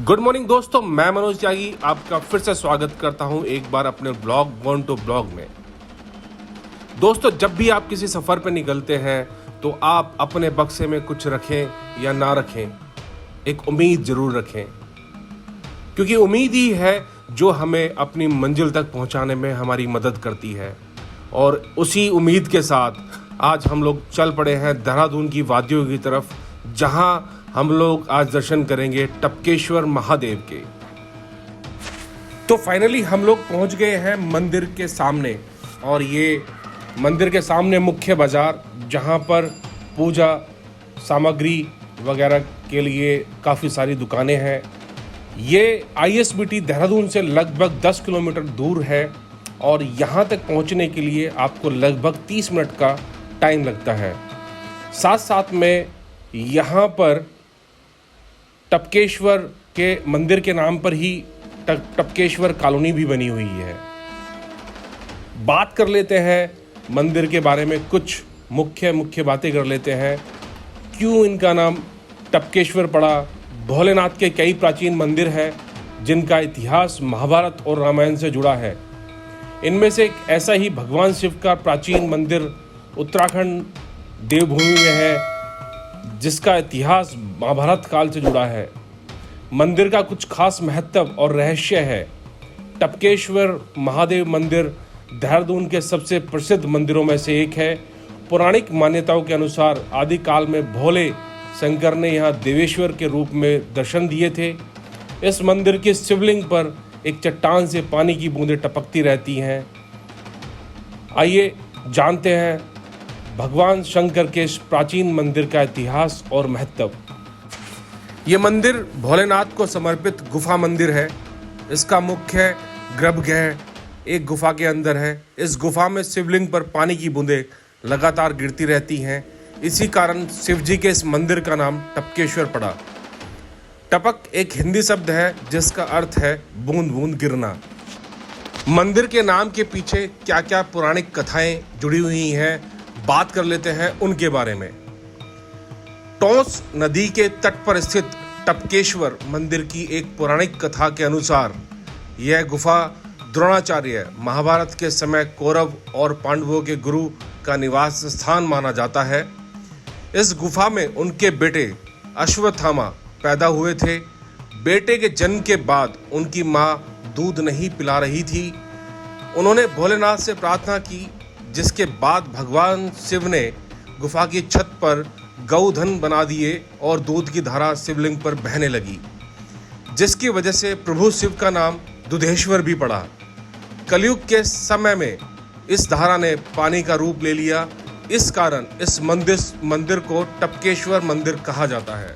Good morning दोस्तों, मैं मनोज त्यागी आपका फिर से स्वागत करता हूं एक बार अपने ब्लॉग बॉर्न टू ब्लॉग में। दोस्तों, जब भी आप किसी सफ़र पर निकलते हैं तो आप अपने बक्से में कुछ रखें या ना रखें, एक उम्मीद ज़रूर रखें, क्योंकि उम्मीद ही है जो हमें अपनी मंजिल तक पहुंचाने में हमारी मदद करती है। और उसी उम्मीद के साथ आज हम लोग चल पड़े हैं देहरादून की वादियों की तरफ, जहां हम लोग आज दर्शन करेंगे टपकेश्वर महादेव के। तो फाइनली हम लोग पहुंच गए हैं मंदिर के सामने, और ये मंदिर के सामने मुख्य बाजार, जहां पर पूजा सामग्री वगैरह के लिए काफ़ी सारी दुकानें हैं। ये ISBT देहरादून से लगभग 10 किलोमीटर दूर है, और यहाँ तक पहुँचने के लिए आपको लगभग 30 मिनट का टाइम लगता है। साथ साथ में यहाँ पर टपकेश्वर के मंदिर के नाम पर ही टपकेश्वर कॉलोनी भी बनी हुई है। बात कर लेते हैं मंदिर के बारे में, कुछ मुख्य बातें कर लेते हैं। क्यों इनका नाम टपकेश्वर पड़ा? भोलेनाथ के कई प्राचीन मंदिर हैं जिनका इतिहास महाभारत और रामायण से जुड़ा है। इनमें से एक ऐसा ही भगवान शिव का प्राचीन मंदिर उत्तराखंड देवभूमि में है, जिसका इतिहास महाभारत काल से जुड़ा है। मंदिर का कुछ खास महत्व और रहस्य है। टपकेश्वर महादेव मंदिर देहरादून के सबसे प्रसिद्ध मंदिरों में से एक है। पौराणिक मान्यताओं के अनुसार आदिकाल में भोले शंकर ने यहाँ देवेश्वर के रूप में दर्शन दिए थे। इस मंदिर के शिवलिंग पर एक चट्टान से पानी की बूंदें टपकती रहती हैं। आइए जानते हैं भगवान शंकर के इस प्राचीन मंदिर का इतिहास और महत्व। ये मंदिर भोलेनाथ को समर्पित गुफा मंदिर है। इसका मुख्य गर्भगृह एक गुफा के अंदर है। इस गुफा में शिवलिंग पर पानी की बूंदें लगातार गिरती रहती हैं। इसी कारण शिव जी के इस मंदिर का नाम टपकेश्वर पड़ा। टपक एक हिंदी शब्द है जिसका अर्थ है बूंद बूंद गिरना। मंदिर के नाम के पीछे क्या क्या पौराणिक कथाएं जुड़ी हुई हैं, बात कर लेते हैं उनके बारे में। टोंस नदी के तट पर स्थित टपकेश्वर मंदिर की एक पौराणिक कथा के अनुसार यह गुफा द्रोणाचार्य महाभारत के समय कौरव और पांडवों के गुरु का निवास स्थान माना जाता है। इस गुफा में उनके बेटे अश्वत्थामा पैदा हुए थे। बेटे के जन्म के बाद उनकी मां दूध नहीं पिला रही थी। उन्होंने भोलेनाथ से प्रार्थना की, जिसके बाद भगवान शिव ने गुफा की छत पर गौधन बना दिए और दूध की धारा शिवलिंग पर बहने लगी, जिसकी वजह से प्रभु शिव का नाम दुधेश्वर भी पड़ा। कलयुग के समय में इस धारा ने पानी का रूप ले लिया। इस कारण इस मंदिर को टपकेश्वर मंदिर कहा जाता है।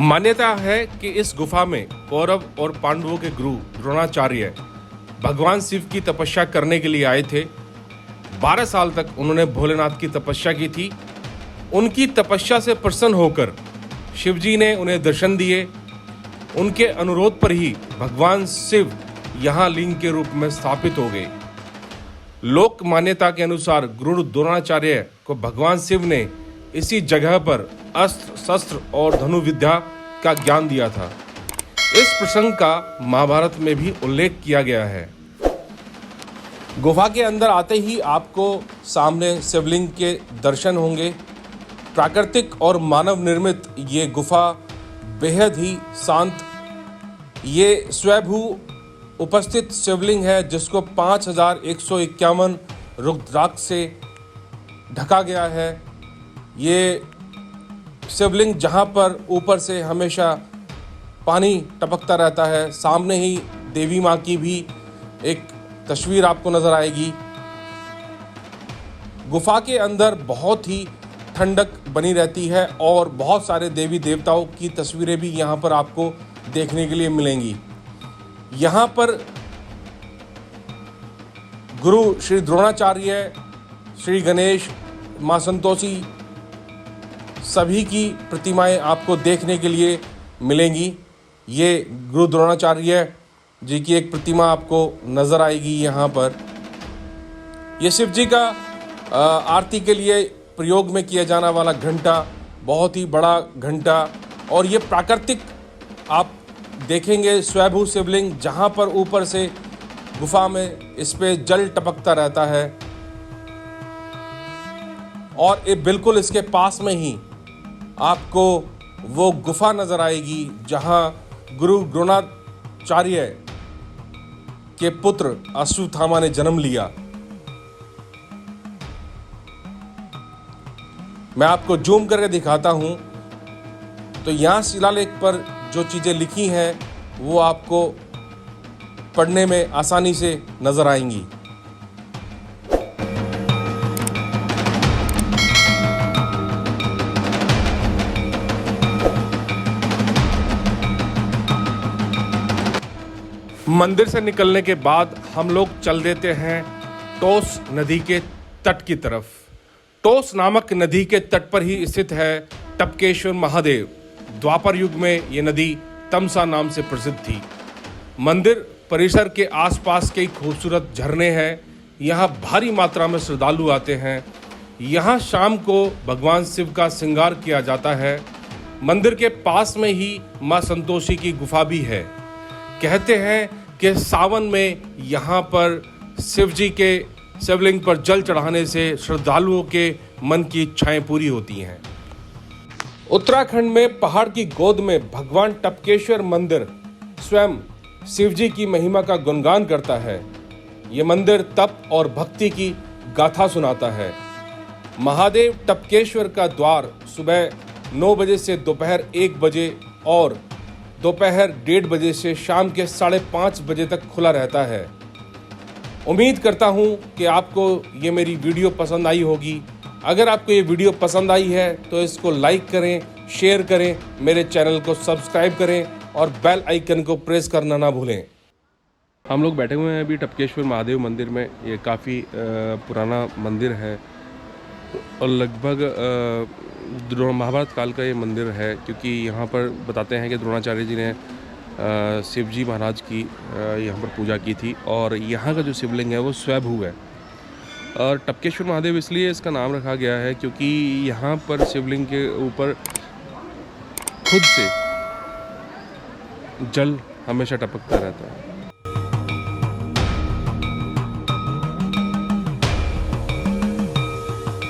मान्यता है कि इस गुफा में कौरव और पांडवों के गुरु द्रोणाचार्य भगवान शिव की तपस्या करने के लिए आए थे। 12 साल तक उन्होंने भोलेनाथ की तपस्या की थी। उनकी तपस्या से प्रसन्न होकर शिव जी ने उन्हें दर्शन दिए। उनके अनुरोध पर ही भगवान शिव यहाँ लिंग के रूप में स्थापित हो गए। लोक मान्यता के अनुसार गुरु द्रोणाचार्य को भगवान शिव ने इसी जगह पर अस्त्र शस्त्र और धनुर्विद्या का ज्ञान दिया था। इस प्रसंग का महाभारत में भी उल्लेख किया गया है। गुफा के अंदर आते ही आपको सामने शिवलिंग के दर्शन होंगे। प्राकृतिक और मानव निर्मित ये गुफा बेहद ही शांत, ये स्वयंभू उपस्थित शिवलिंग है जिसको 5151 रुद्राक्ष से ढका गया है। ये शिवलिंग जहाँ पर ऊपर से हमेशा पानी टपकता रहता है, सामने ही देवी माँ की भी एक तस्वीर आपको नजर आएगी। गुफा के अंदर बहुत ही ठंडक बनी रहती है और बहुत सारे देवी देवताओं की तस्वीरें भी यहाँ पर आपको देखने के लिए मिलेंगी। यहाँ पर गुरु श्री द्रोणाचार्य, श्री गणेश, माँ संतोषी सभी की प्रतिमाएं आपको देखने के लिए मिलेंगी। ये गुरु द्रोणाचार्य जी की एक प्रतिमा आपको नज़र आएगी यहाँ पर। ये शिव जी का आरती के लिए प्रयोग में किया जाने वाला घंटा, बहुत ही बड़ा घंटा, और ये प्राकृतिक आप देखेंगे स्वयंभू शिवलिंग जहाँ पर ऊपर से गुफा में इस पे जल टपकता रहता है। और ये बिल्कुल इसके पास में ही आपको वो गुफा नजर आएगी जहाँ गुरु द्रोणाचार्य के पुत्र अश्वत्थामा ने जन्म लिया। मैं आपको जूम करके दिखाता हूं तो यहाँ शिलालेख पर जो चीज़ें लिखी हैं वो आपको पढ़ने में आसानी से नजर आएंगी। मंदिर से निकलने के बाद हम लोग चल देते हैं टोस नदी के तट की तरफ। टोस नामक नदी के तट पर ही स्थित है टपकेश्वर महादेव। द्वापर युग में ये नदी तमसा नाम से प्रसिद्ध थी। मंदिर परिसर के आसपास कई खूबसूरत झरने हैं। यहाँ भारी मात्रा में श्रद्धालु आते हैं। यहाँ शाम को भगवान शिव का श्रृंगार किया जाता है। मंदिर के पास में ही माँ संतोषी की गुफा भी है। कहते हैं कि सावन में यहाँ पर शिव जी के शिवलिंग पर जल चढ़ाने से श्रद्धालुओं के मन की इच्छाएं पूरी होती हैं। उत्तराखंड में पहाड़ की गोद में भगवान टपकेश्वर मंदिर स्वयं शिव जी की महिमा का गुणगान करता है। ये मंदिर तप और भक्ति की गाथा सुनाता है। महादेव टपकेश्वर का द्वार सुबह 9 बजे से दोपहर 1 बजे और दोपहर 1:30 बजे से शाम के 5:30 बजे तक खुला रहता है। उम्मीद करता हूँ कि आपको ये मेरी वीडियो पसंद आई होगी। अगर आपको ये वीडियो पसंद आई है तो इसको लाइक करें, शेयर करें, मेरे चैनल को सब्सक्राइब करें और बेल आइकन को प्रेस करना ना भूलें। हम लोग बैठे हुए हैं अभी टपकेश्वर महादेव मंदिर में। ये काफ़ी पुराना मंदिर है और लगभग महाभारत काल का ये मंदिर है, क्योंकि यहाँ पर बताते हैं कि द्रोणाचार्य जी ने शिव जी महाराज की यहाँ पर पूजा की थी और यहाँ का जो शिवलिंग है वो स्वयंभू है। और टपकेश्वर महादेव इसलिए इसका नाम रखा गया है क्योंकि यहाँ पर शिवलिंग के ऊपर खुद से जल हमेशा टपकता रहता है।